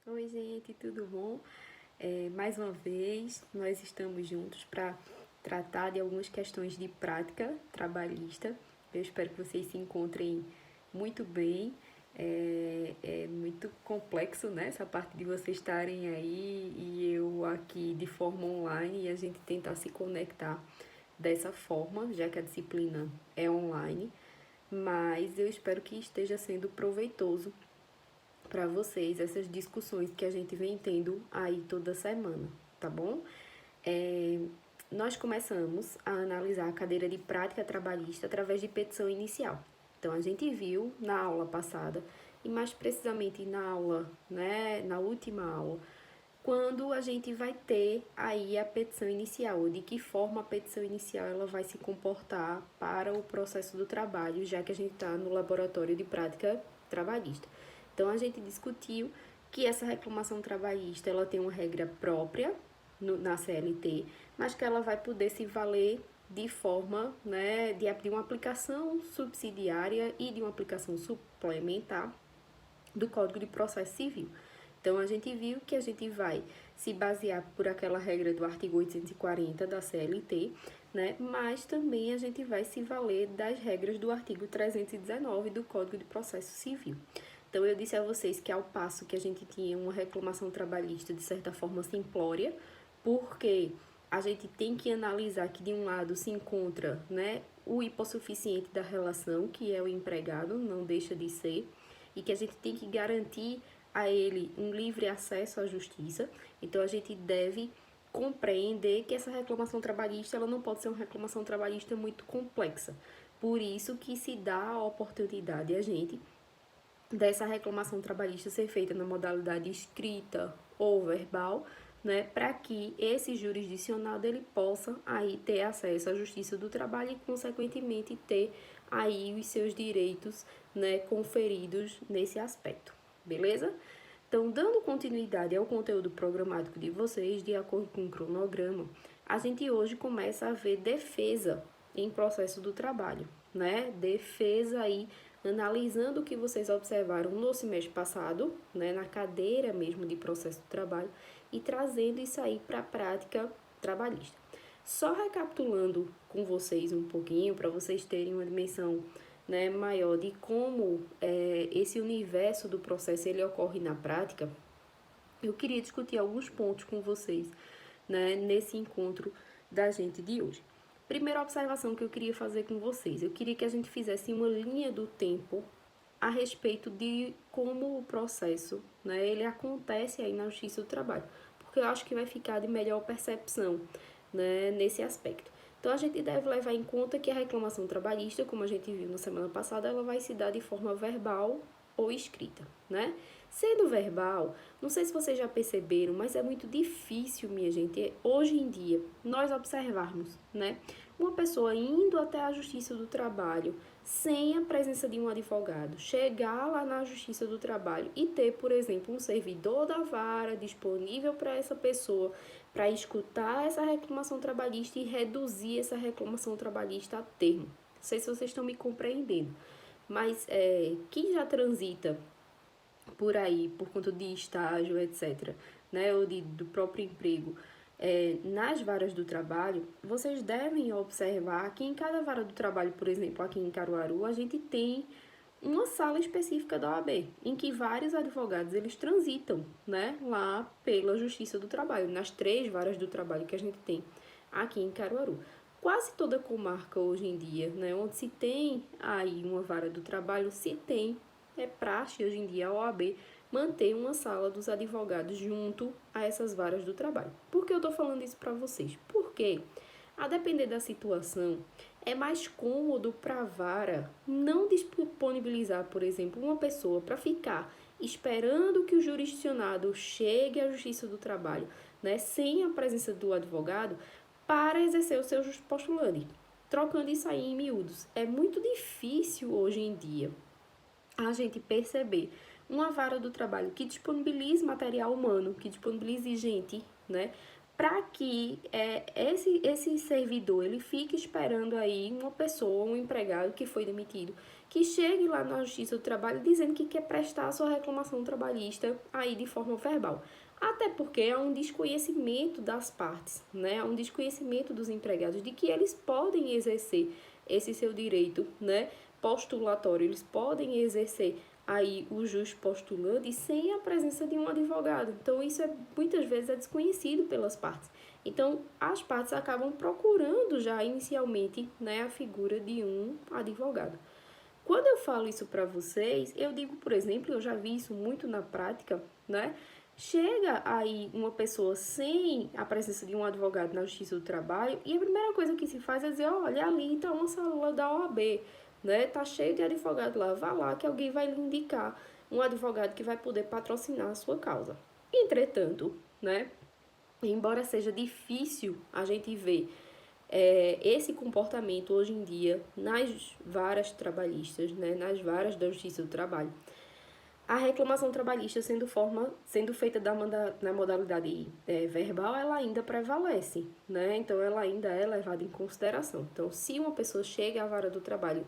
Oi, gente, tudo bom? Mais uma vez, nós estamos juntos para tratar de algumas questões de prática trabalhista. Eu espero que vocês se encontrem muito bem. É muito complexo, né? Essa parte de vocês estarem aí e eu aqui de forma online e a gente tentar se conectar dessa forma, já que a disciplina é online. Mas eu espero que esteja sendo proveitoso para vocês essas discussões que a gente vem tendo aí toda semana, tá bom? É, Nós começamos a analisar a cadeira de prática trabalhista através de petição inicial. Então, a gente viu na aula passada, e mais precisamente na aula, né, na última aula, quando a gente vai ter aí a petição inicial, de que forma a petição inicial ela vai se comportar para o processo do trabalho, já que a gente está no laboratório de prática trabalhista. Então, a gente discutiu que essa reclamação trabalhista ela tem uma regra própria na CLT, mas que ela vai poder se valer de forma, né, de uma aplicação subsidiária e de uma aplicação suplementar do Código de Processo Civil. Então, a gente viu que a gente vai se basear por aquela regra do artigo 840 da CLT, né? Mas também a gente vai se valer das regras do artigo 319 do Código de Processo Civil. Então, eu disse a vocês que ao passo que a gente tinha uma reclamação trabalhista de certa forma simplória, porque a gente tem que analisar que de um lado se encontra, né, o hipossuficiente da relação, que é o empregado, não deixa de ser, e que a gente tem que garantir a ele um livre acesso à justiça. Então, a gente deve compreender que essa reclamação trabalhista ela não pode ser uma reclamação trabalhista muito complexa. Por isso que se dá a oportunidade a gente dessa reclamação trabalhista ser feita na modalidade escrita ou verbal, né, para que esse jurisdicionado ele possa aí ter acesso à justiça do trabalho e consequentemente ter aí os seus direitos, né, conferidos nesse aspecto. Beleza? Então, dando continuidade ao conteúdo programático de vocês, de acordo com o cronograma, a gente hoje começa a ver defesa em processo do trabalho, né? Defesa aí, analisando o que vocês observaram no semestre passado, né? Na cadeira mesmo de processo do trabalho e trazendo isso aí para a prática trabalhista. Só recapitulando com vocês um pouquinho, para vocês terem uma dimensão, né, maior de como esse universo do processo ele ocorre na prática, eu queria discutir alguns pontos com vocês, né, nesse encontro da gente de hoje. Primeira observação que eu queria fazer com vocês, eu queria que a gente fizesse uma linha do tempo a respeito de como o processo, né, ele acontece aí na Justiça do Trabalho, porque eu acho que vai ficar de melhor percepção, né, nesse aspecto. Então, a gente deve levar em conta que a reclamação trabalhista, como a gente viu na semana passada, ela vai se dar de forma verbal ou escrita, né? Sendo verbal, não sei se vocês já perceberam, mas é muito difícil, minha gente, hoje em dia, nós observarmos, né? Uma pessoa indo até a Justiça do Trabalho sem a presença de um advogado, chegar lá na Justiça do Trabalho e ter, por exemplo, um servidor da vara disponível para essa pessoa para escutar essa reclamação trabalhista e reduzir essa reclamação trabalhista a termo. Não sei se vocês estão me compreendendo, mas quem já transita por aí, por conta de estágio, etc., né, ou do próprio emprego, nas varas do trabalho, vocês devem observar que em cada vara do trabalho, por exemplo, aqui em Caruaru, a gente tem uma sala específica da OAB, em que vários advogados eles transitam, né, lá pela Justiça do Trabalho, nas 3 varas do trabalho que a gente tem aqui em Caruaru. Quase toda comarca hoje em dia, né, onde se tem aí uma vara do trabalho, se tem, é praxe hoje em dia a OAB manter uma sala dos advogados junto a essas varas do trabalho. Por que eu estou falando isso para vocês? Porque, a depender da situação, é mais cômodo para a vara não disponibilizar, por exemplo, uma pessoa para ficar esperando que o jurisdicionado chegue à Justiça do Trabalho, né, sem a presença do advogado, para exercer o seu postulante. Trocando isso aí em miúdos, é muito difícil hoje em dia a gente perceber uma vara do trabalho que disponibilize material humano, que disponibilize gente, né, para que esse servidor ele fique esperando aí uma pessoa, um empregado que foi demitido, que chegue lá na Justiça do Trabalho dizendo que quer prestar a sua reclamação trabalhista aí de forma verbal. Até porque é um desconhecimento das partes, né? É um desconhecimento dos empregados de que eles podem exercer esse seu direito, né, postulatório, eles podem exercer aí o jus postulante sem a presença de um advogado. Então, isso muitas vezes é desconhecido pelas partes. Então, as partes acabam procurando já inicialmente, né, a figura de um advogado. Quando eu falo isso para vocês, eu digo, por exemplo, eu já vi isso muito na prática, né? Chega aí uma pessoa sem a presença de um advogado na Justiça do Trabalho e a primeira coisa que se faz é dizer, olha, ali está uma sala da OAB, né? Tá cheio de advogado lá, vá lá que alguém vai lhe indicar um advogado que vai poder patrocinar a sua causa. Entretanto, né? Embora seja difícil a gente ver esse comportamento hoje em dia nas varas trabalhistas, né, nas varas da Justiça do Trabalho, a reclamação trabalhista sendo feita na modalidade verbal, ela ainda prevalece, né? Então, ela ainda é levada em consideração. Então, se uma pessoa chega à vara do trabalho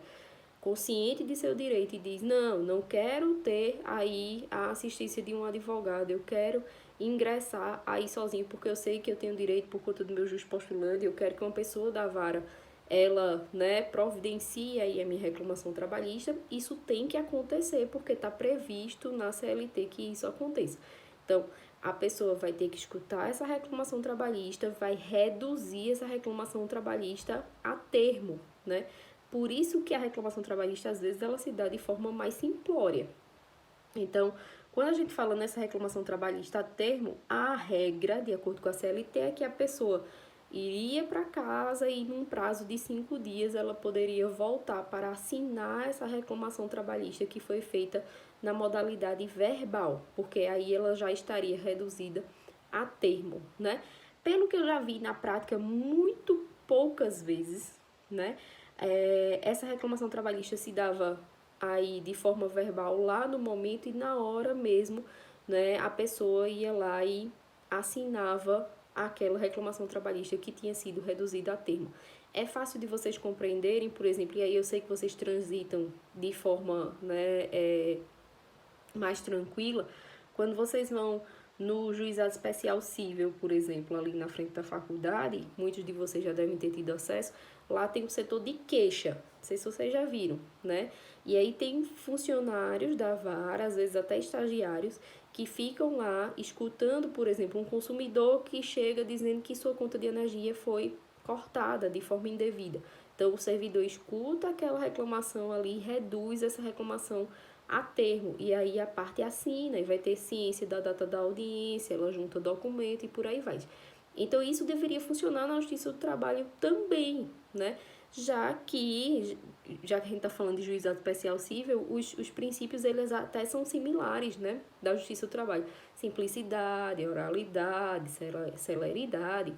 consciente de seu direito e diz, não quero ter aí a assistência de um advogado, eu quero ingressar aí sozinho, porque eu sei que eu tenho direito por conta do meu jus postulante, eu quero que uma pessoa da vara, ela, né, providencie aí a minha reclamação trabalhista, isso tem que acontecer, porque está previsto na CLT que isso aconteça. Então, a pessoa vai ter que escutar essa reclamação trabalhista, vai reduzir essa reclamação trabalhista a termo, né? Por isso que a reclamação trabalhista, às vezes, ela se dá de forma mais simplória. Então, quando a gente fala nessa reclamação trabalhista a termo, a regra, de acordo com a CLT, é que a pessoa iria para casa e num prazo de 5 dias ela poderia voltar para assinar essa reclamação trabalhista que foi feita na modalidade verbal, porque aí ela já estaria reduzida a termo, né? Pelo que eu já vi na prática, muito poucas vezes, né? Essa reclamação trabalhista se dava aí de forma verbal lá no momento e na hora mesmo, né, a pessoa ia lá e assinava aquela reclamação trabalhista que tinha sido reduzida a termo. É fácil de vocês compreenderem, por exemplo, e aí eu sei que vocês transitam de forma, né, mais tranquila, quando vocês vão no juizado especial cível, por exemplo, ali na frente da faculdade, muitos de vocês já devem ter tido acesso, lá tem o setor de queixa, não sei se vocês já viram, né? E aí tem funcionários da vara, às vezes até estagiários, que ficam lá escutando, por exemplo, um consumidor que chega dizendo que sua conta de energia foi cortada de forma indevida. Então, o servidor escuta aquela reclamação ali, reduz essa reclamação a termo, e aí a parte assina e vai ter ciência da data da audiência, ela junta documento e por aí vai. Então, isso deveria funcionar na Justiça do Trabalho também, né? Já que a gente está falando de juizado especial cível, os princípios eles até são similares, né? Da Justiça do Trabalho. Simplicidade, oralidade, celeridade.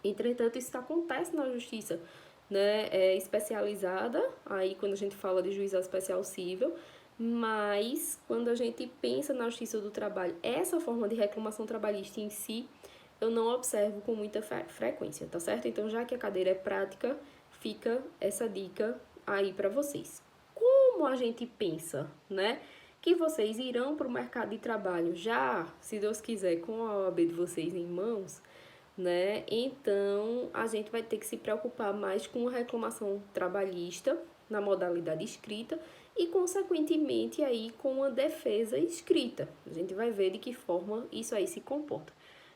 Entretanto, isso acontece na Justiça, né, especializada, aí quando a gente fala de juizado especial cível, mas quando a gente pensa na Justiça do Trabalho, essa forma de reclamação trabalhista em si, eu não observo com muita frequência, tá certo? Então, já que a cadeira é prática, fica essa dica aí para vocês. Como a gente pensa, né, que vocês irão para o mercado de trabalho já, se Deus quiser, com a OAB de vocês em mãos, né? Então, a gente vai ter que se preocupar mais com a reclamação trabalhista na modalidade escrita e, consequentemente, aí com a defesa escrita. A gente vai ver de que forma isso aí se comporta.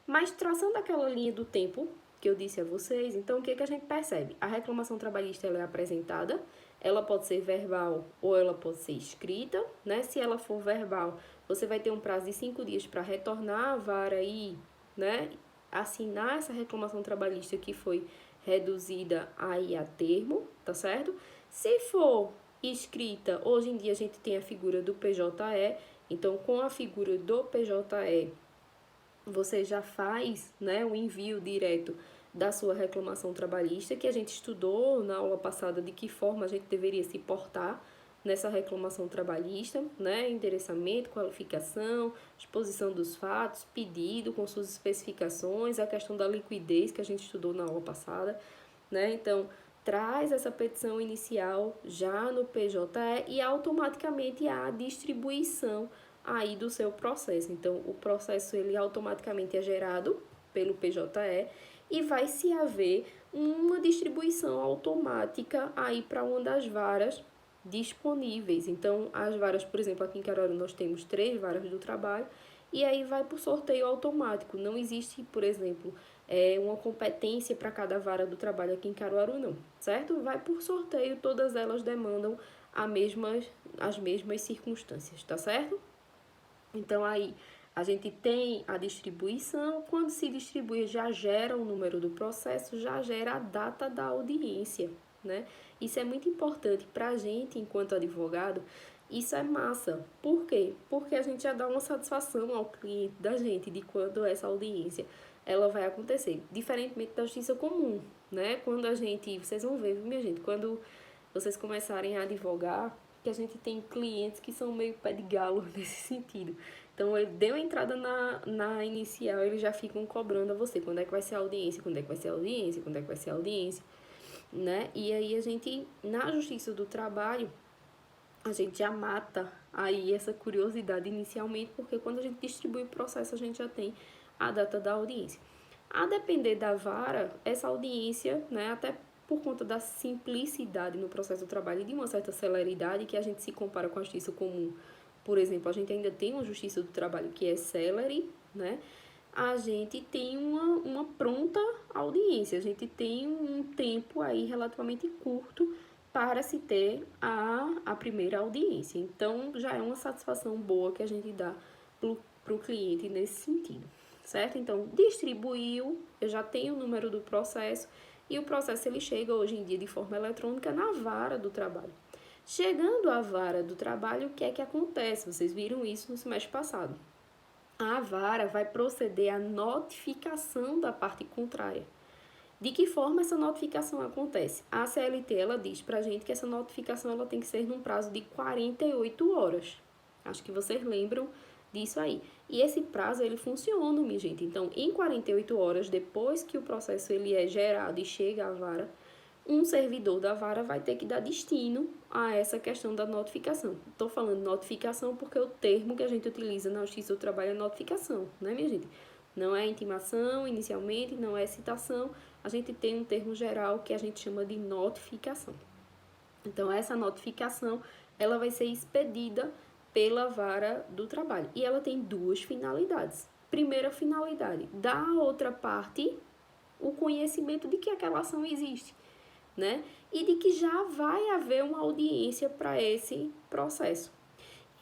Mas, traçando aquela linha do tempo que eu disse a vocês, então, o que a gente percebe? A reclamação trabalhista ela é apresentada, ela pode ser verbal ou ela pode ser escrita, né? Se ela for verbal, você vai ter um prazo de 5 dias para retornar à vara e, né, assinar essa reclamação trabalhista que foi reduzida aí a termo, tá certo? Se for escrita, hoje em dia a gente tem a figura do PJE, então com a figura do PJE, você já faz, né, o envio direto da sua reclamação trabalhista, que a gente estudou na aula passada de que forma a gente deveria se portar nessa reclamação trabalhista, né, endereçamento, qualificação, exposição dos fatos, pedido com suas especificações, a questão da liquidez que a gente estudou na aula passada, né, então traz essa petição inicial já no PJE e automaticamente há a distribuição aí do seu processo. Então, o processo ele automaticamente é gerado pelo PJE e vai se haver uma distribuição automática aí para uma das varas disponíveis. Então, as varas, por exemplo, aqui em Caruaru nós temos 3 varas do trabalho e aí vai por sorteio automático. Não existe, por exemplo, uma competência para cada vara do trabalho aqui em Caruaru, não, certo? Vai por sorteio, todas elas demandam as mesmas circunstâncias, tá certo? Então, aí a gente tem a distribuição, quando se distribui já gera o número do processo, já gera a data da audiência, né? Isso é muito importante para a gente, enquanto advogado, isso é massa. Por quê? Porque a gente já dá uma satisfação ao cliente da gente de quando essa audiência ela vai acontecer, diferentemente da justiça comum, né? Quando a gente, vocês vão ver, minha gente, quando vocês começarem a advogar, que a gente tem clientes que são meio pé de galo nesse sentido. Então, ele deu a entrada na inicial, eles já ficam cobrando a você. Quando é que vai ser a audiência? Quando é que vai ser a audiência? Quando é que vai ser a audiência? Né? E aí, a gente, na Justiça do Trabalho, a gente já mata aí essa curiosidade inicialmente, porque quando a gente distribui o processo, a gente já tem a data da audiência. A depender da vara, essa audiência, né, até por conta da simplicidade no processo do trabalho e de uma certa celeridade que a gente se compara com a justiça comum. Por exemplo, a gente ainda tem uma justiça do trabalho que é celere, né? A gente tem uma pronta audiência, a gente tem um tempo aí relativamente curto para se ter a primeira audiência. Então, já é uma satisfação boa que a gente dá para o cliente nesse sentido, certo? Então, distribuiu, eu já tenho o número do processo e o processo ele chega hoje em dia de forma eletrônica na vara do trabalho. Chegando à vara do trabalho, o que é que acontece? Vocês viram isso no semestre passado. A vara vai proceder à notificação da parte contrária. De que forma essa notificação acontece? A CLT ela diz pra gente que essa notificação ela tem que ser num prazo de 48 horas. Acho que vocês lembram disso aí. E esse prazo ele funciona, minha gente. Então, em 48 horas depois que o processo ele é gerado e chega à vara, um servidor da vara vai ter que dar destino a essa questão da notificação. Estou falando notificação porque o termo que a gente utiliza na Justiça do Trabalho é notificação, né, minha gente? Não é intimação inicialmente, não é citação, a gente tem um termo geral que a gente chama de notificação. Então, essa notificação, ela vai ser expedida pela vara do trabalho. E ela tem 2 finalidades. Primeira finalidade, dar à outra parte o conhecimento de que aquela ação existe, né? E de que já vai haver uma audiência para esse processo.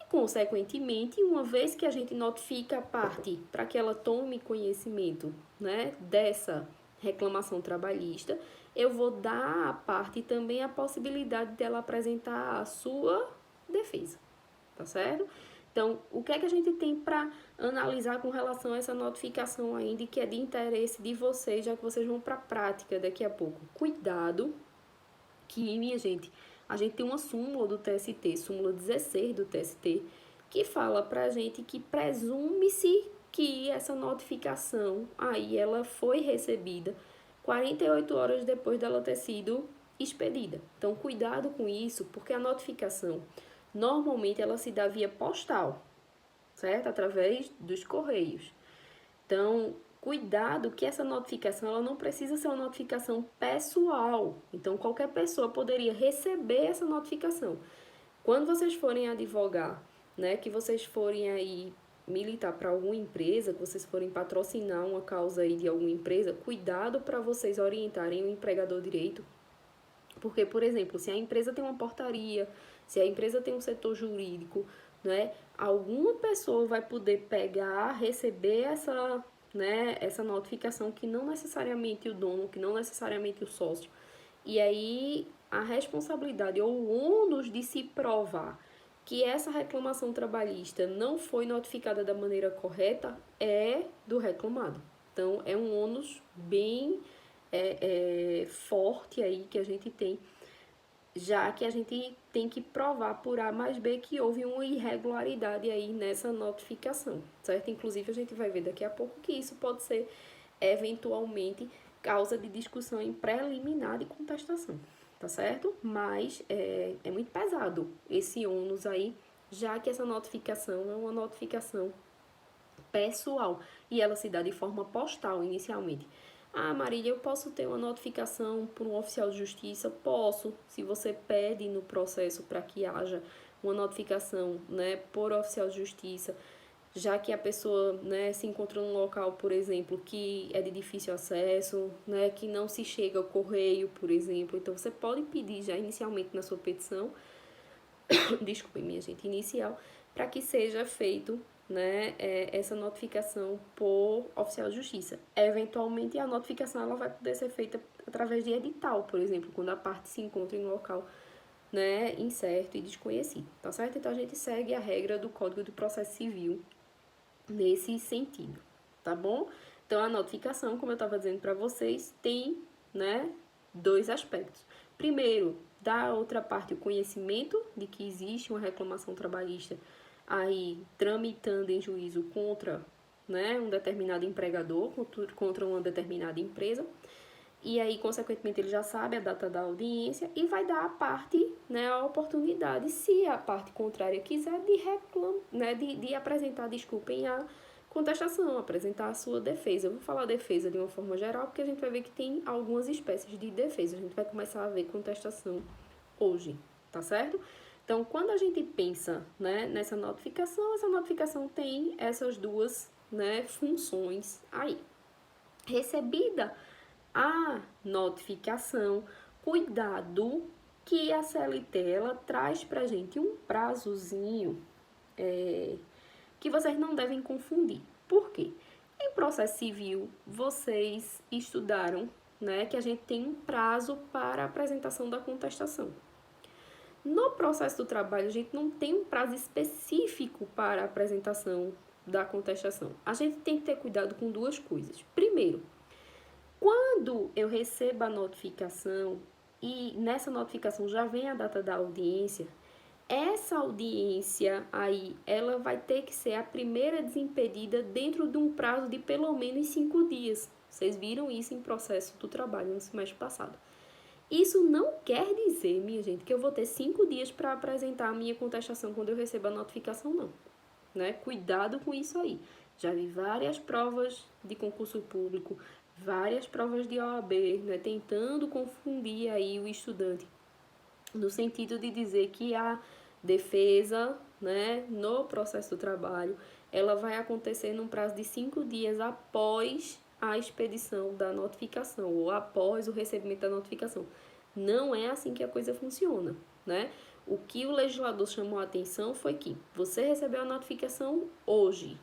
E, consequentemente, uma vez que a gente notifica a parte para que ela tome conhecimento, né, dessa reclamação trabalhista, eu vou dar à parte também a possibilidade dela apresentar a sua defesa, tá certo? Então, o que é que a gente tem para analisar com relação a essa notificação ainda, que é de interesse de vocês, já que vocês vão para a prática daqui a pouco? Cuidado, que, minha gente, a gente tem uma súmula do TST, súmula 16 do TST, que fala pra gente que presume-se que essa notificação aí ela foi recebida 48 horas depois dela ter sido expedida. Então, cuidado com isso, porque a notificação normalmente ela se dá via postal, certo? Através dos correios. Então, cuidado que essa notificação ela não precisa ser uma notificação pessoal. Então, qualquer pessoa poderia receber essa notificação. Quando vocês forem advogar, né, que vocês forem aí militar para alguma empresa, que vocês forem patrocinar uma causa aí de alguma empresa, cuidado para vocês orientarem o empregador direito. Porque, por exemplo, se a empresa tem uma portaria, se a empresa tem um setor jurídico, né, alguma pessoa vai poder pegar, receber essa notificação que não necessariamente o dono, que não necessariamente o sócio. E aí a responsabilidade ou o ônus de se provar que essa reclamação trabalhista não foi notificada da maneira correta é do reclamado. Então, é um ônus bem forte aí que a gente tem, já que a gente tem que provar por A mais B que houve uma irregularidade aí nessa notificação, certo? Inclusive, a gente vai ver daqui a pouco que isso pode ser eventualmente causa de discussão em preliminar de contestação, tá certo? Mas é muito pesado esse ônus aí, já que essa notificação é uma notificação pessoal e ela se dá de forma postal inicialmente. Ah, Marília, eu posso ter uma notificação por um oficial de justiça? Posso, se você pede no processo para que haja uma notificação, né, por oficial de justiça, já que a pessoa, né, se encontra num local, por exemplo, que é de difícil acesso, né, que não se chega ao correio, por exemplo. Então, você pode pedir já inicialmente na sua petição, desculpe, minha gente, inicial, para que seja feito, né, essa notificação por oficial de justiça. Eventualmente, a notificação ela vai poder ser feita através de edital, por exemplo, quando a parte se encontra em um local, né, incerto e desconhecido, tá certo? Então, a gente segue a regra do Código do Processo Civil nesse sentido, tá bom? Então, a notificação, como eu estava dizendo para vocês, tem, né, dois aspectos. Primeiro, da outra parte, o conhecimento de que existe uma reclamação trabalhista aí tramitando em juízo contra, né, um determinado empregador, contra uma determinada empresa. E aí, consequentemente, ele já sabe a data da audiência e vai dar à parte, né, a oportunidade, se a parte contrária quiser, de apresentar, desculpem, a contestação, apresentar a sua defesa. Eu vou falar defesa de uma forma geral, porque a gente vai ver que tem algumas espécies de defesa. A gente vai começar a ver contestação hoje, tá certo? Então, quando a gente pensa, né, nessa notificação, essa notificação tem essas duas, né, funções aí. Recebida a notificação, cuidado que a CLT ela traz pra gente um prazozinho que vocês não devem confundir. Por quê? Em processo civil, vocês estudaram, né, que a gente tem um prazo para a apresentação da contestação. No processo do trabalho, a gente não tem um prazo específico para a apresentação da contestação. A gente tem que ter cuidado com duas coisas. Primeiro, quando eu recebo a notificação e nessa notificação já vem a data da audiência, essa audiência aí, ela vai ter que ser a primeira desimpedida dentro de um prazo de pelo menos 5 dias. Vocês viram isso em processo do trabalho no semestre passado. Isso não quer dizer, minha gente, que eu vou ter 5 dias para apresentar a minha contestação quando eu recebo a notificação, não. Né? Cuidado com isso aí. Já vi várias provas de concurso público, várias provas de OAB, né, tentando confundir aí o estudante, no sentido de dizer que a defesa, né, no processo do trabalho, ela vai acontecer num prazo de 5 dias após a expedição da notificação, ou após o recebimento da notificação. Não é assim que a coisa funciona, né? O que o legislador chamou a atenção foi que você recebeu a notificação hoje.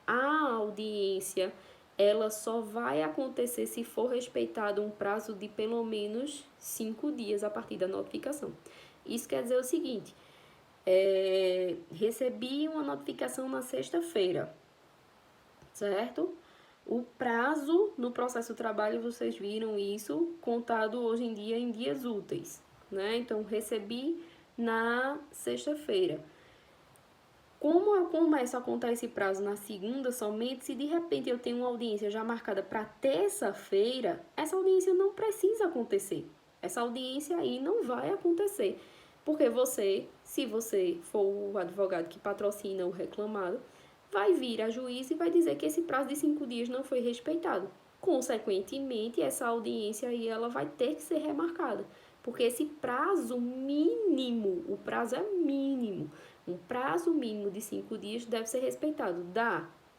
A audiência ela só vai acontecer se for respeitado um prazo de pelo menos 5 dias a partir da notificação. Isso quer dizer o seguinte, recebi uma notificação na sexta-feira, certo? O prazo no processo do trabalho, vocês viram isso, contado hoje em dia em dias úteis, né? Então, recebi na sexta-feira. Como eu começo a contar esse prazo na segunda somente, se de repente eu tenho uma audiência já marcada para terça-feira, essa audiência não precisa acontecer. Essa audiência aí não vai acontecer. Porque você, se você for o advogado que patrocina o reclamado, vai vir a juiz e vai dizer que esse prazo de 5 dias não foi respeitado. Consequentemente, essa audiência aí ela vai ter que ser remarcada. Porque esse prazo mínimo, o prazo é mínimo. Um prazo mínimo de 5 dias deve ser respeitado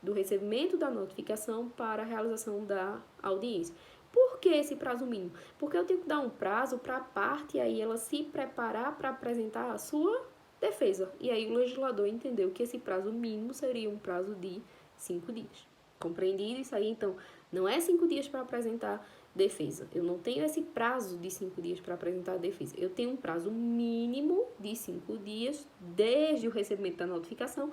do recebimento da notificação para a realização da audiência. Por que esse prazo mínimo? Porque eu tenho que dar um prazo para a parte aí ela se preparar para apresentar a sua defesa. E aí o legislador entendeu que esse prazo mínimo seria um prazo de 5 dias. Compreendido isso aí? Então, não é 5 dias para apresentar defesa. Eu não tenho esse prazo de 5 dias para apresentar a defesa. Eu tenho um prazo mínimo de 5 dias desde o recebimento da notificação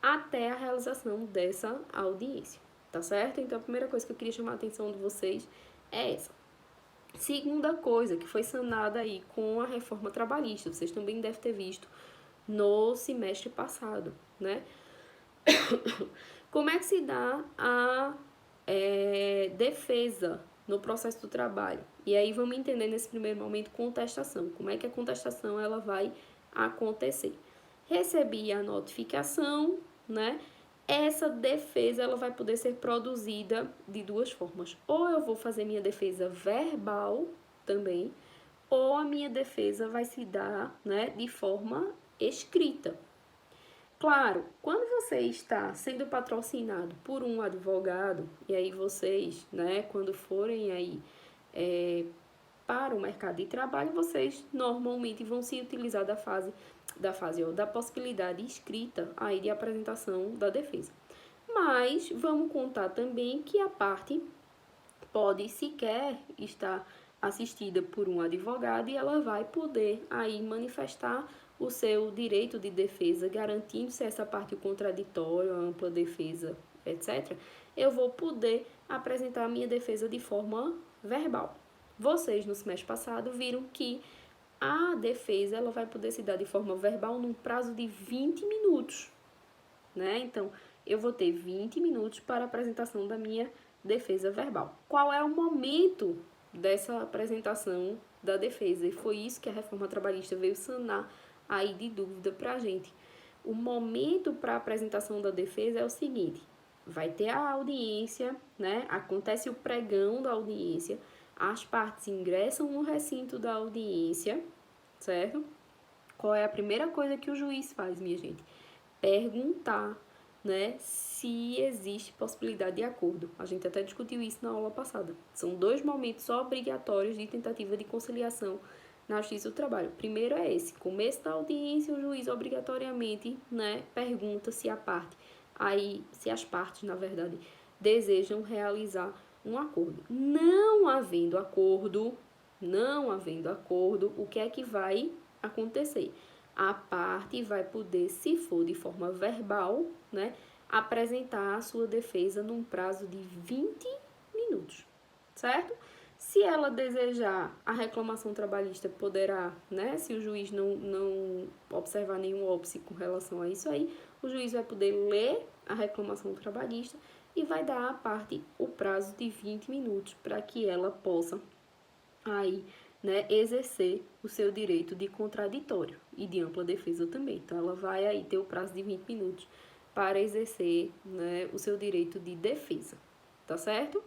até a realização dessa audiência. Tá certo? Então, a primeira coisa que eu queria chamar a atenção de vocês é essa. Segunda coisa que foi sanada aí com a reforma trabalhista. Vocês também devem ter visto no semestre passado, né? Como é que se dá a defesa, no processo do trabalho. E aí vamos entender nesse primeiro momento contestação. Como é que a contestação ela vai acontecer? Recebi a notificação, né? Essa defesa ela vai poder ser produzida de duas formas. Ou eu vou fazer minha defesa verbal também, ou a minha defesa vai se dar, né, de forma escrita. Claro, quando você está sendo patrocinado por um advogado, e aí vocês, né, quando forem aí para o mercado de trabalho, vocês normalmente vão se utilizar da possibilidade escrita aí de apresentação da defesa. Mas vamos contar também que a parte pode sequer estar assistida por um advogado e ela vai poder aí manifestar o seu direito de defesa, garantindo-se essa parte contraditória, ampla defesa, etc. Eu vou poder apresentar a minha defesa de forma verbal. Vocês, no semestre passado, viram que a defesa ela vai poder se dar de forma verbal num prazo de 20 minutos, né? Então, eu vou ter 20 minutos para a apresentação da minha defesa verbal. Qual é o momento dessa apresentação da defesa? E foi isso que a reforma trabalhista veio sanar aí de dúvida para a gente. O momento para a apresentação da defesa é o seguinte: vai ter a audiência, né? Acontece o pregão da audiência, as partes ingressam no recinto da audiência, certo? Qual é a primeira coisa que o juiz faz, minha gente? Perguntar, né, se existe possibilidade de acordo. A gente até discutiu isso na aula passada. São 2 momentos obrigatórios de tentativa de conciliação na Justiça do Trabalho. Primeiro é esse, começo da audiência, o juiz obrigatoriamente, né, pergunta se as partes, na verdade, desejam realizar um acordo. Não havendo acordo, o que é que vai acontecer? A parte vai poder, se for de forma verbal, né, apresentar a sua defesa num prazo de 20 minutos, certo? Se ela desejar, a reclamação trabalhista poderá, né, se o juiz não observar nenhum óbice com relação a isso aí, o juiz vai poder ler a reclamação trabalhista e vai dar à parte o prazo de 20 minutos para que ela possa aí, né, exercer o seu direito de contraditório e de ampla defesa também. Então, ela vai aí ter o prazo de 20 minutos para exercer, né, o seu direito de defesa, tá certo?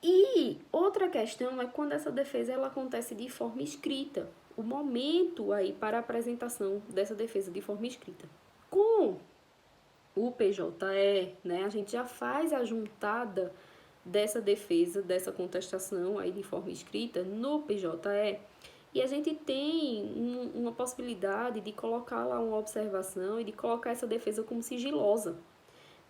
E outra questão é quando essa defesa ela acontece de forma escrita. O momento aí para a apresentação dessa defesa de forma escrita. Com o PJE, né, a gente já faz a juntada dessa defesa, dessa contestação aí de forma escrita no PJE, e a gente tem uma possibilidade de colocar lá uma observação e de colocar essa defesa como sigilosa.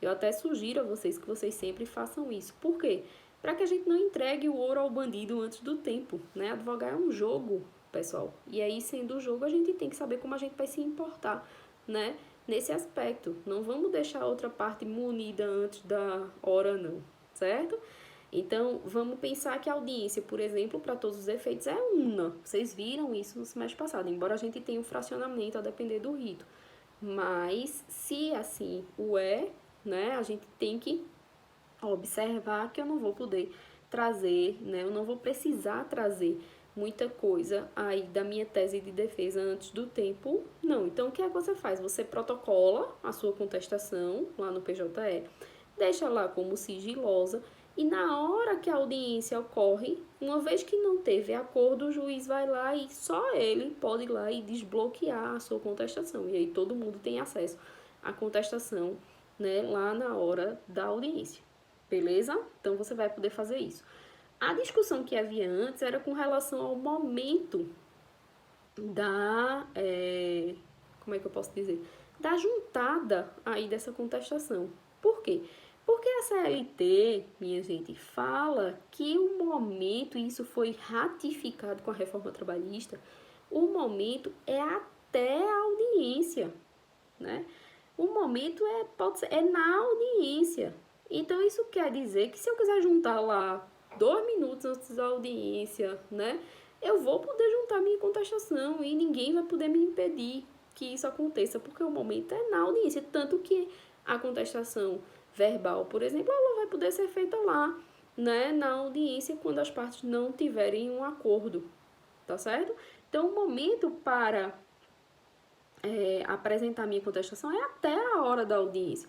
Eu até sugiro a vocês que vocês sempre façam isso. Por quê? Para que a gente não entregue o ouro ao bandido antes do tempo, né? Advogar é um jogo, pessoal. E aí, sendo um jogo, a gente tem que saber como a gente vai se importar, né? Nesse aspecto. Não vamos deixar a outra parte munida antes da hora, não, certo? Então, vamos pensar que a audiência, por exemplo, para todos os efeitos, é una. Vocês viram isso no semestre passado, embora a gente tenha um fracionamento a depender do rito. Mas, se assim o é, né, a gente tem que observar que eu não vou poder trazer, né, eu não vou precisar trazer muita coisa aí da minha tese de defesa antes do tempo, não. Então, o que é que você faz? Você protocola a sua contestação lá no PJE, deixa lá como sigilosa, e na hora que a audiência ocorre, uma vez que não teve acordo, o juiz vai lá e só ele pode ir lá e desbloquear a sua contestação. E aí todo mundo tem acesso à contestação, né, lá na hora da audiência. Beleza? Então, você vai poder fazer isso. A discussão que havia antes era com relação ao momento da... como é que eu posso dizer? Da juntada aí dessa contestação. Por quê? Porque a CLT, minha gente, fala que o momento, e isso foi ratificado com a reforma trabalhista, o momento é até a audiência, né? O momento é na audiência. Então, isso quer dizer que se eu quiser juntar lá 2 minutos antes da audiência, né, eu vou poder juntar minha contestação e ninguém vai poder me impedir que isso aconteça, porque o momento é na audiência. Tanto que a contestação verbal, por exemplo, ela vai poder ser feita lá né, na audiência quando as partes não tiverem um acordo, tá certo? Então, o momento para apresentar minha contestação é até a hora da audiência.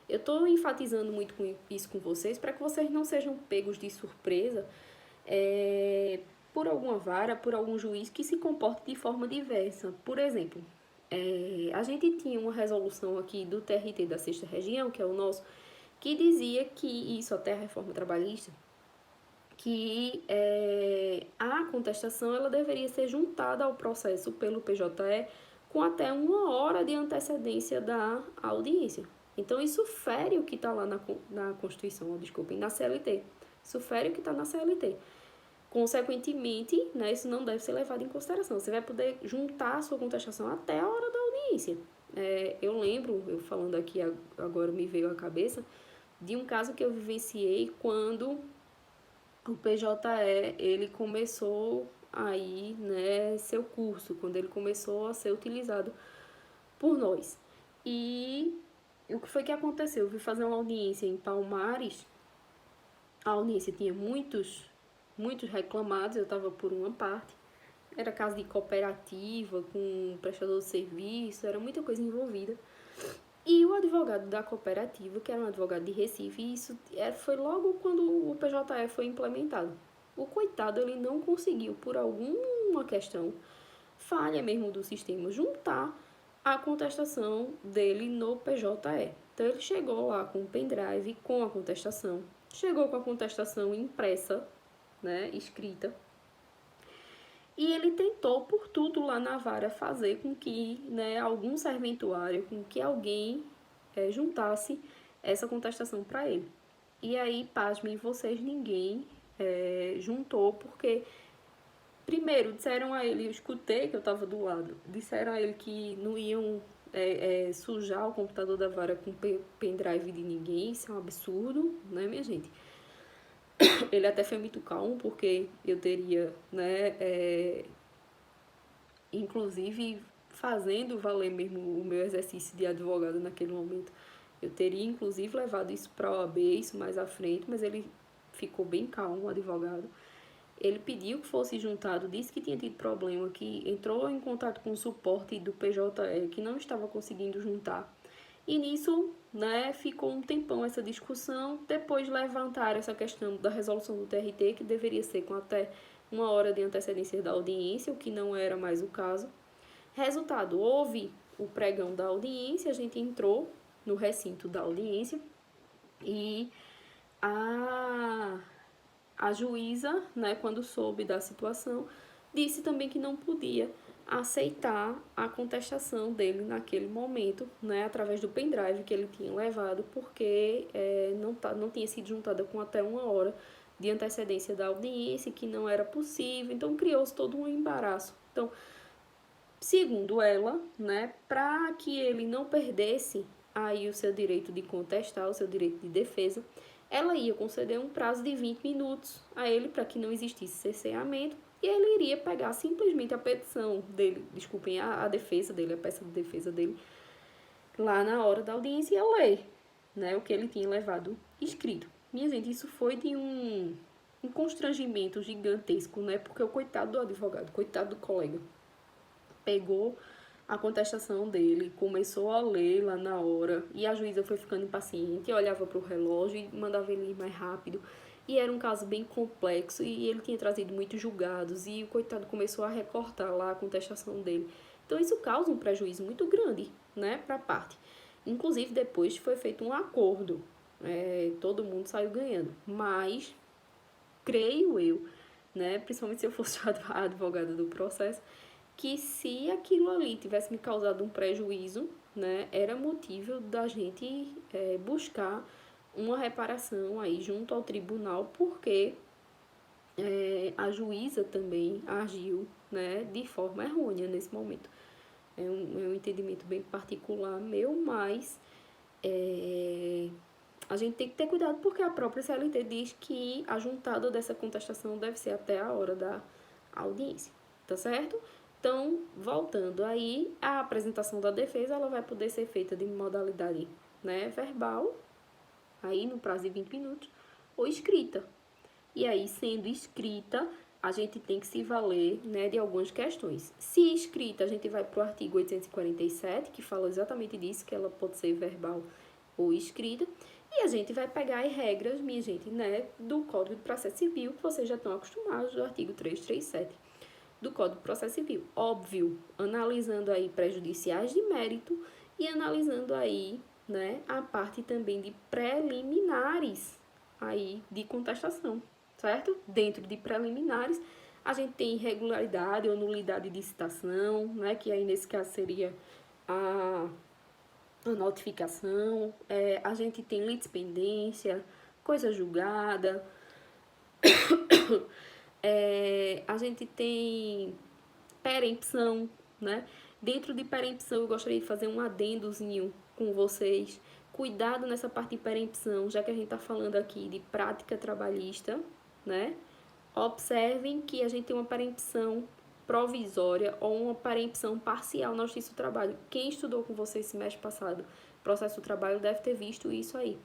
Eu estou enfatizando muito isso com vocês para que vocês não sejam pegos de surpresa por alguma vara, por algum juiz que se comporte de forma diversa. Por exemplo, a gente tinha uma resolução aqui do TRT da Sexta Região, que é o nosso, que dizia que, isso até a reforma trabalhista, que a contestação ela deveria ser juntada ao processo pelo PJE com até 1 hora de antecedência da audiência. Então, isso fere o que está lá na Constituição, desculpem, na CLT. Isso fere o que está na CLT. Consequentemente, né, isso não deve ser levado em consideração. Você vai poder juntar a sua contestação até a hora da audiência. Eu lembro, eu falando aqui agora me veio à cabeça, de um caso que eu vivenciei quando o PJE, ele começou aí, né, seu curso, quando ele começou a ser utilizado por nós. E o que foi que aconteceu? Eu fui fazer uma audiência em Palmares, a audiência tinha muitos reclamados, eu estava por uma parte, era caso de cooperativa, com prestador de serviço, era muita coisa envolvida. E o advogado da cooperativa, que era um advogado de Recife, isso foi logo quando o PJE foi implementado. O coitado, ele não conseguiu, por alguma questão, falha mesmo do sistema, juntar a contestação dele no PJE. Então, ele chegou lá com o pendrive, com a contestação, chegou com a contestação impressa, né, escrita, e ele tentou por tudo lá na vara fazer com que, né, algum serventuário, com que alguém juntasse essa contestação para ele. E aí, pasmem vocês, ninguém juntou, porque primeiro disseram a ele, eu escutei que eu estava do lado, disseram a ele que não iam sujar o computador da vara com pendrive de ninguém, isso é um absurdo, né, minha gente? Ele até foi muito calmo, porque eu teria, né, inclusive fazendo valer mesmo o meu exercício de advogado naquele momento, eu teria inclusive levado isso para a OAB, isso mais à frente, mas ele ficou bem calmo, o advogado. Ele pediu que fosse juntado, disse que tinha tido problema, que entrou em contato com o suporte do PJE, que não estava conseguindo juntar. E nisso, né, ficou um tempão essa discussão. Depois levantaram essa questão da resolução do TRT, que deveria ser com até 1 hora de antecedência da audiência, o que não era mais o caso. Resultado, houve o pregão da audiência, a gente entrou no recinto da audiência e a juíza, né, quando soube da situação, disse também que não podia aceitar a contestação dele naquele momento, né, através do pendrive que ele tinha levado, porque não tinha sido juntada com até 1 hora de antecedência da audiência, que não era possível, então criou-se todo um embaraço. Então, segundo ela, né, para que ele não perdesse aí o seu direito de contestar, o seu direito de defesa, ela ia conceder um prazo de 20 minutos a ele para que não existisse cerceamento e ele iria pegar simplesmente a petição dele, desculpem, a defesa dele, a peça de defesa dele, lá na hora da audiência e ler, né, o que ele tinha levado escrito. Minha gente, isso foi de um constrangimento gigantesco, né, porque o coitado do advogado, coitado do colega, pegou a contestação dele, começou a ler lá na hora, e a juíza foi ficando impaciente, olhava para o relógio e mandava ele ir mais rápido. E era um caso bem complexo, e ele tinha trazido muitos julgados, e o coitado começou a recortar lá a contestação dele. Então isso causa um prejuízo muito grande, né, para a parte. Inclusive depois foi feito um acordo, todo mundo saiu ganhando, mas creio eu, né, principalmente se eu fosse a advogada do processo, que se aquilo ali tivesse me causado um prejuízo, né, era motivo da gente buscar uma reparação aí junto ao tribunal, porque a juíza também agiu, né, de forma errônea nesse momento. É um entendimento bem particular meu, mas a gente tem que ter cuidado porque a própria CLT diz que a juntada dessa contestação deve ser até a hora da audiência, tá certo? Então, voltando aí, a apresentação da defesa ela vai poder ser feita de modalidade, né, verbal, aí no prazo de 20 minutos, ou escrita. E aí, sendo escrita, a gente tem que se valer, né, de algumas questões. Se escrita, a gente vai para o artigo 847, que fala exatamente disso, que ela pode ser verbal ou escrita. E a gente vai pegar as regras, minha gente, né, do Código de Processo Civil, que vocês já estão acostumados, do artigo 337 do Código de Processo Civil. Óbvio, analisando aí prejudiciais de mérito e analisando aí, né, a parte também de preliminares aí de contestação, certo? Dentro de preliminares, a gente tem irregularidade ou nulidade de citação, né, que aí nesse caso seria a notificação, a gente tem litispendência, coisa julgada, a gente tem perempção, né? Dentro de perempção, eu gostaria de fazer um adendozinho com vocês. Cuidado nessa parte de perempção, já que a gente está falando aqui de prática trabalhista, né? Observem que a gente tem uma perempção provisória ou uma perempção parcial na Justiça do Trabalho. Quem estudou com vocês semestre passado processo do trabalho deve ter visto isso aí.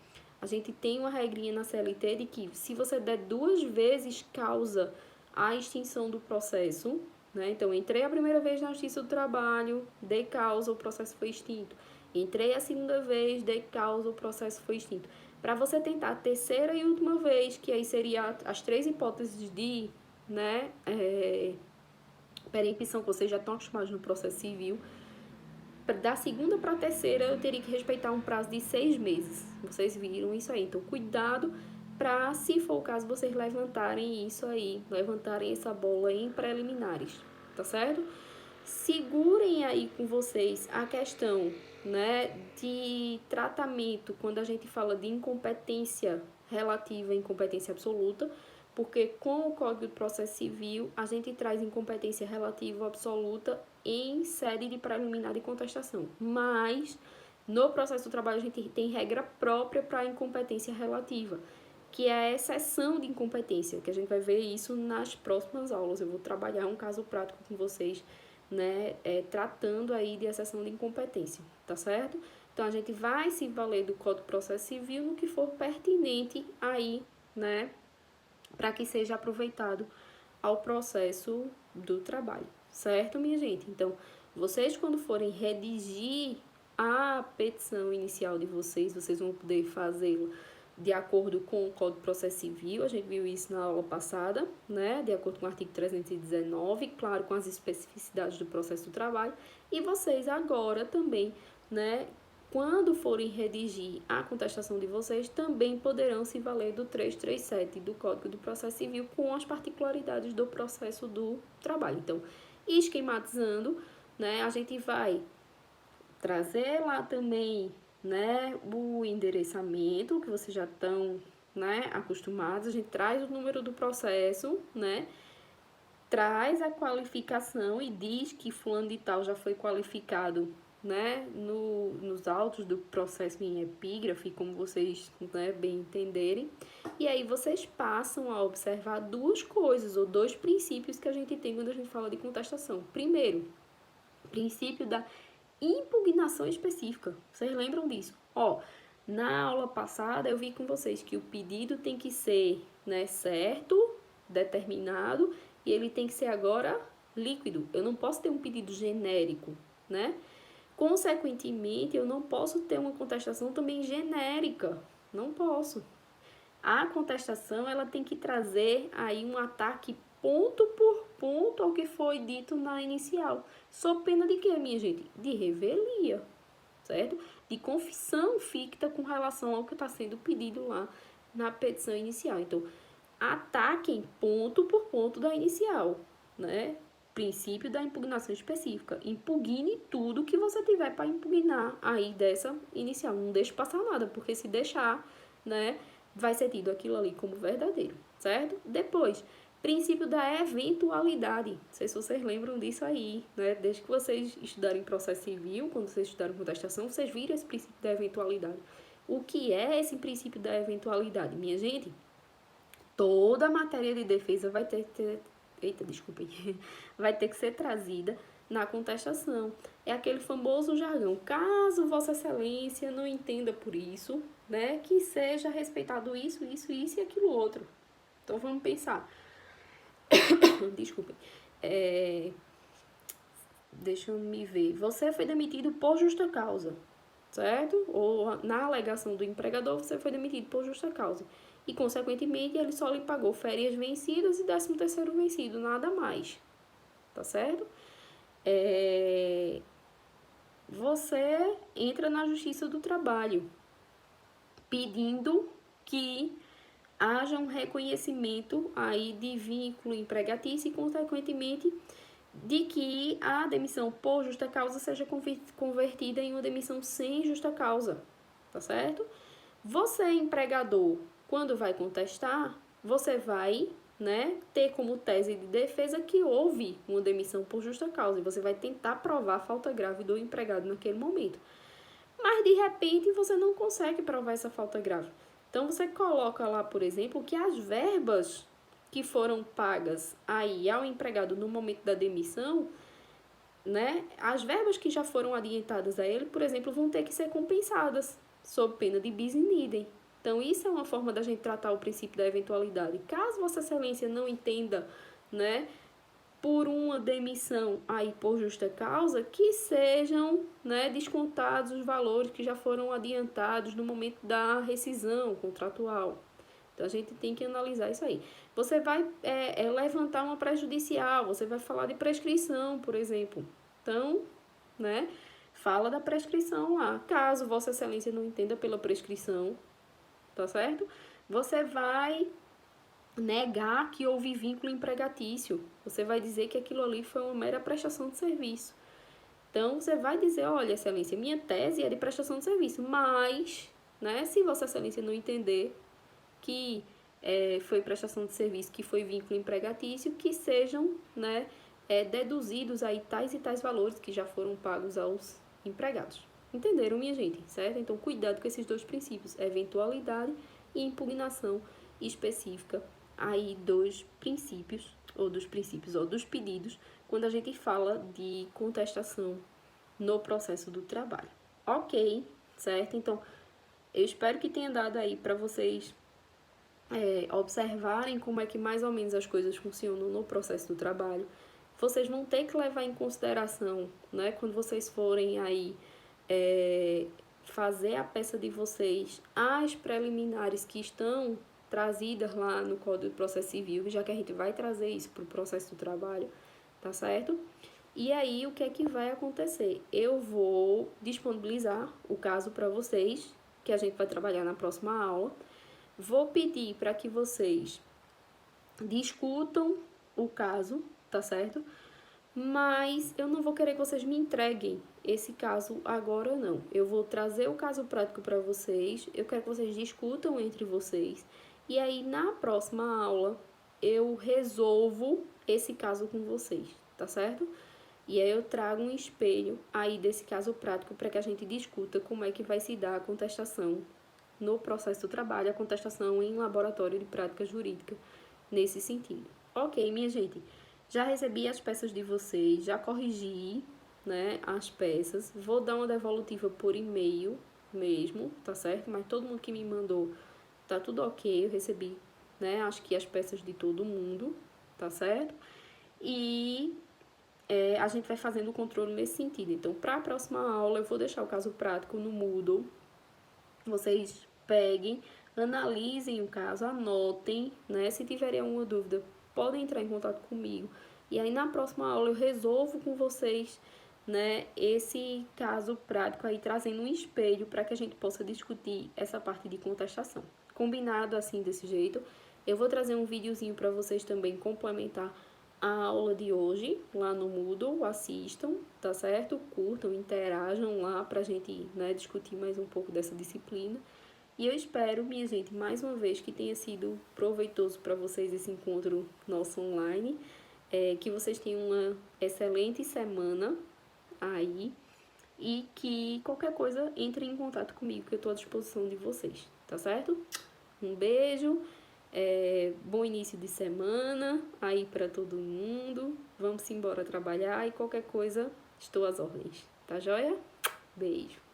A gente tem uma regrinha na CLT de que se você der 2 vezes causa a extinção do processo, né? Então, entrei a primeira vez na Justiça do Trabalho, dei causa, o processo foi extinto. Entrei a segunda vez, dei causa, o processo foi extinto. Para você tentar a terceira e última vez, que aí seria as 3 hipóteses de, né, perempção que vocês já estão acostumados no processo civil, da segunda para a terceira eu teria que respeitar um prazo de 6 meses. Vocês viram isso aí. Então, cuidado para, se for o caso, vocês levantarem isso aí, levantarem essa bola em preliminares, tá certo? Segurem aí com vocês a questão, né, de tratamento quando a gente fala de incompetência relativa à incompetência absoluta, porque com o Código de Processo Civil a gente traz incompetência relativa ou absoluta em sede de preliminar de contestação, mas no processo do trabalho a gente tem regra própria para a incompetência relativa, que é a exceção de incompetência, que a gente vai ver isso nas próximas aulas. Eu vou trabalhar um caso prático com vocês, né, tratando aí de exceção de incompetência, tá certo? Então, a gente vai se valer do Código de Processo Civil no que for pertinente aí, né, para que seja aproveitado ao processo do trabalho, certo, minha gente? Então, vocês quando forem redigir a petição inicial de vocês, vocês vão poder fazê-la de acordo com o Código de Processo Civil, a gente viu isso na aula passada, né? De acordo com o artigo 319, claro, com as especificidades do processo do trabalho. E vocês agora também, né? Quando forem redigir a contestação de vocês, também poderão se valer do 337 do Código do Processo Civil com as particularidades do processo do trabalho. Então, esquematizando, né? A gente vai trazer lá também, né, o endereçamento, que vocês já estão, né, acostumados. A gente traz o número do processo, né, traz a qualificação e diz que fulano de tal já foi qualificado, né, nos autos do processo em epígrafe, como vocês, né, bem entenderem. E aí vocês passam a observar 2 coisas, ou 2 princípios que a gente tem quando a gente fala de contestação. Primeiro, princípio da impugnação específica. Vocês lembram disso? Ó, na aula passada eu vi com vocês que o pedido tem que ser, né, certo, determinado, e ele tem que ser agora líquido. Eu não posso ter um pedido genérico, né? Consequentemente, eu não posso ter uma contestação também genérica. Não posso. A contestação, ela tem que trazer aí um ataque ponto por ponto ao que foi dito na inicial. Sob pena de quê, minha gente? De revelia, certo? De confissão ficta com relação ao que está sendo pedido lá na petição inicial. Então, ataquem ponto por ponto da inicial, né? Princípio da impugnação específica. Impugne tudo que você tiver para impugnar aí dessa inicial. Não deixe passar nada, porque se deixar, né, vai ser tido aquilo ali como verdadeiro, certo? Depois, princípio da eventualidade. Não sei se vocês lembram disso aí, né? Desde que vocês estudarem processo civil, quando vocês estudaram contestação, vocês viram esse princípio da eventualidade. O que é esse princípio da eventualidade, minha gente? Toda matéria de defesa vai ter vai ter que ser trazida na contestação. É aquele famoso jargão. Caso Vossa Excelência não entenda por isso, né, que seja respeitado isso e aquilo outro, Então, vamos pensar. Desculpem. Deixa eu me ver. Você foi demitido por justa causa, certo? Ou na alegação do empregador, você foi demitido por justa causa. E, consequentemente, ele só lhe pagou férias vencidas e 13º vencido, nada mais. Tá certo? Você entra na Justiça do Trabalho pedindo que haja um reconhecimento aí de vínculo empregatício e, consequentemente, de que a demissão por justa causa seja convertida em uma demissão sem justa causa, tá certo? Você, empregador, quando vai contestar, você vai, né, ter como tese de defesa que houve uma demissão por justa causa e você vai tentar provar a falta grave do empregado naquele momento. Mas, de repente, você não consegue provar essa falta grave. Então, você coloca lá, por exemplo, que as verbas que foram pagas aí ao empregado no momento da demissão, né, as verbas que já foram adiantadas a ele, por exemplo, vão ter que ser compensadas, sob pena de bis in idem. Então, isso é uma forma da gente tratar o princípio da eventualidade. Caso Vossa Excelência não entenda, né, por uma demissão aí por justa causa, que sejam, né, descontados os valores que já foram adiantados no momento da rescisão contratual. Então, a gente tem que analisar isso aí. Você vai levantar uma prejudicial, você vai falar de prescrição, por exemplo. Então, né, fala da prescrição lá. Caso Vossa Excelência não entenda pela prescrição, tá certo? Você vai negar que houve vínculo empregatício. Você vai dizer que aquilo ali foi uma mera prestação de serviço. Então, você vai dizer, olha, Excelência, minha tese é de prestação de serviço, mas, né, se Vossa Excelência não entender que foi prestação de serviço, que foi vínculo empregatício, que sejam, né, deduzidos aí tais e tais valores que já foram pagos aos empregados. Entenderam, minha gente? Certo? Então, cuidado com esses dois princípios, eventualidade e impugnação específica aí dos princípios, ou dos pedidos, quando a gente fala de contestação no processo do trabalho. Ok, certo? Então, eu espero que tenha dado aí para vocês observarem como é que mais ou menos as coisas funcionam no processo do trabalho. Vocês vão ter que levar em consideração, né, quando vocês forem aí fazer a peça de vocês, as preliminares que estão trazidas lá no Código de Processo Civil, já que a gente vai trazer isso para o processo do trabalho, tá certo? E aí, o que é que vai acontecer? Eu vou disponibilizar o caso para vocês, que a gente vai trabalhar na próxima aula. Vou pedir para que vocês discutam o caso, tá certo? Mas eu não vou querer que vocês me entreguem esse caso agora, não. Eu vou trazer o caso prático para vocês, eu quero que vocês discutam entre vocês. E aí, na próxima aula, eu resolvo esse caso com vocês, tá certo? E aí eu trago um espelho aí desse caso prático para que a gente discuta como é que vai se dar a contestação no processo do trabalho, a contestação em laboratório de prática jurídica, nesse sentido. Ok, minha gente, já recebi as peças de vocês, já corrigi, né, as peças, vou dar uma devolutiva por e-mail mesmo, tá certo? Mas todo mundo que me mandou, tá tudo ok, eu recebi, né, acho que as peças de todo mundo, tá certo? E a gente vai fazendo o controle nesse sentido. Então, para a próxima aula, eu vou deixar o caso prático no Moodle. Vocês peguem, analisem o caso, anotem, né? Se tiverem alguma dúvida, podem entrar em contato comigo. E aí, na próxima aula, eu resolvo com vocês, né, esse caso prático aí, trazendo um espelho para que a gente possa discutir essa parte de contestação. Combinado assim, desse jeito? Eu vou trazer um videozinho para vocês também complementar a aula de hoje, lá no Moodle, assistam, tá certo? Curtam, interajam lá pra gente, né, discutir mais um pouco dessa disciplina. E eu espero, minha gente, mais uma vez que tenha sido proveitoso para vocês esse encontro nosso online, que vocês tenham uma excelente semana aí e que qualquer coisa entre em contato comigo, que eu estou à disposição de vocês, tá certo? Um beijo. Bom início de semana aí para todo mundo. Vamos embora trabalhar e qualquer coisa estou às ordens. Tá joia? Beijo.